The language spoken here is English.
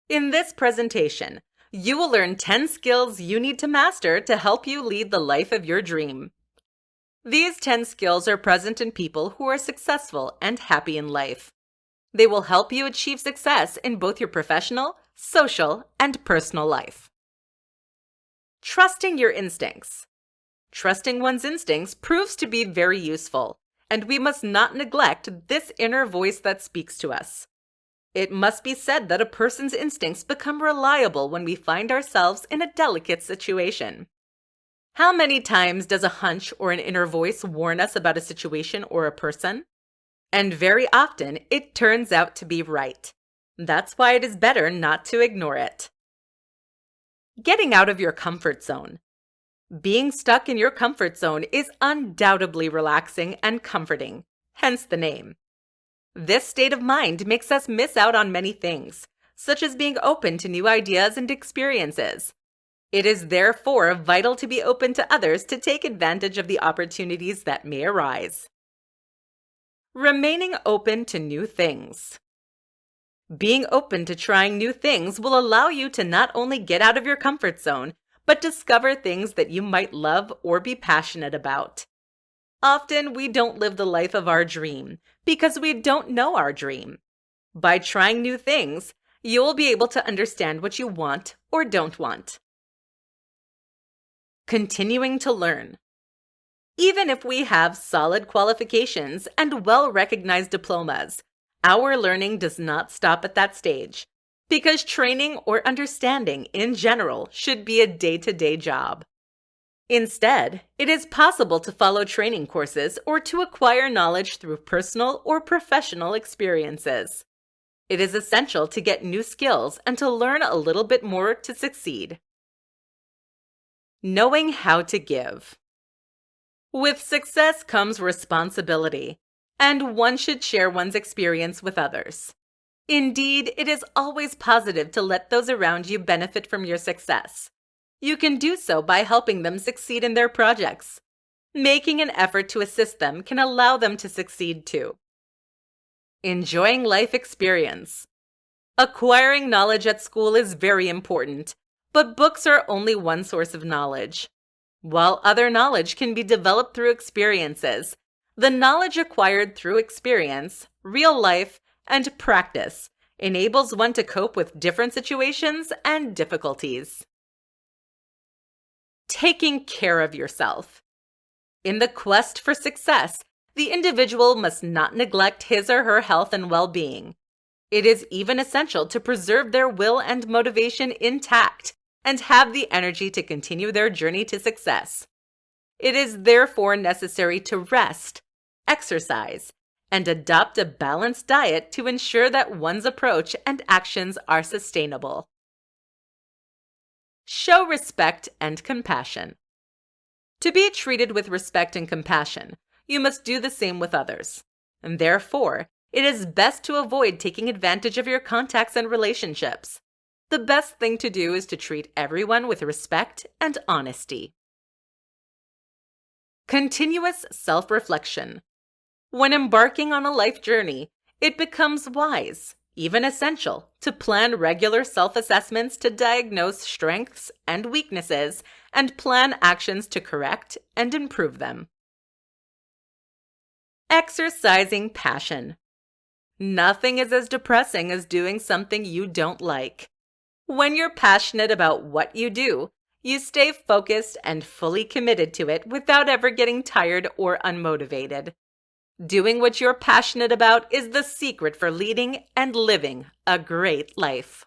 In this presentation, you will learn 10 skills you need to master to help you lead the life of your dream. These 10 skills are present in people who are successful and happy in life. They will help you achieve success in both your professional, social, and personal life. Trusting your instincts. Trusting one's instincts proves to be very useful, and we must not neglect this inner voice that speaks to us. It must be said that a person's instincts become reliable when we find ourselves in a delicate situation. How many times does a hunch or an inner voice warn us about a situation or a person? And very often, it turns out to be right. That's why it is better not to ignore it. Getting out of your comfort zone. Being stuck in your comfort zone is undoubtedly relaxing and comforting, hence the name. This state of mind makes us miss out on many things, such as being open to new ideas and experiences. It is therefore vital to be open to others to take advantage of the opportunities that may arise. Remaining open to new things. Being open to trying new things will allow you to not only get out of your comfort zone, but discover things that you might love or be passionate about. Often we don't live the life of our dream because we don't know our dream. By trying new things, you will be able to understand what you want or don't want. Continuing to learn. Even if we have solid qualifications and well-recognized diplomas, our learning does not stop at that stage, because training or understanding in general should be a day-to-day job. Instead, it is possible to follow training courses or to acquire knowledge through personal or professional experiences. It is essential to get new skills and to learn a little bit more to succeed. Knowing how to give. With success comes responsibility, and one should share one's experience with others. Indeed, it is always positive to let those around you benefit from your success. You can do so by helping them succeed in their projects. Making an effort to assist them can allow them to succeed too. Enjoying life experience. Acquiring knowledge at school is very important, but books are only one source of knowledge. While other knowledge can be developed through experiences, the knowledge acquired through experience, real life, and practice enables one to cope with different situations and difficulties. Taking care of yourself. In the quest for success, the individual must not neglect his or her health and well-being. It is even essential to preserve their will and motivation intact and have the energy to continue their journey to success. It is therefore necessary to rest, exercise, and adopt a balanced diet to ensure that one's approach and actions are sustainable. Show respect and compassion. To be treated with respect and compassion, you must do the same with others. And therefore, it is best to avoid taking advantage of your contacts and relationships. The best thing to do is to treat everyone with respect and honesty. Continuous self-reflection. When embarking on a life journey, it becomes wise, even essential, to plan regular self-assessments to diagnose strengths and weaknesses and plan actions to correct and improve them. Exercising passion. Nothing is as depressing as doing something you don't like. When you're passionate about what you do, you stay focused and fully committed to it without ever getting tired or unmotivated. Doing what you're passionate about is the secret for leading and living a great life.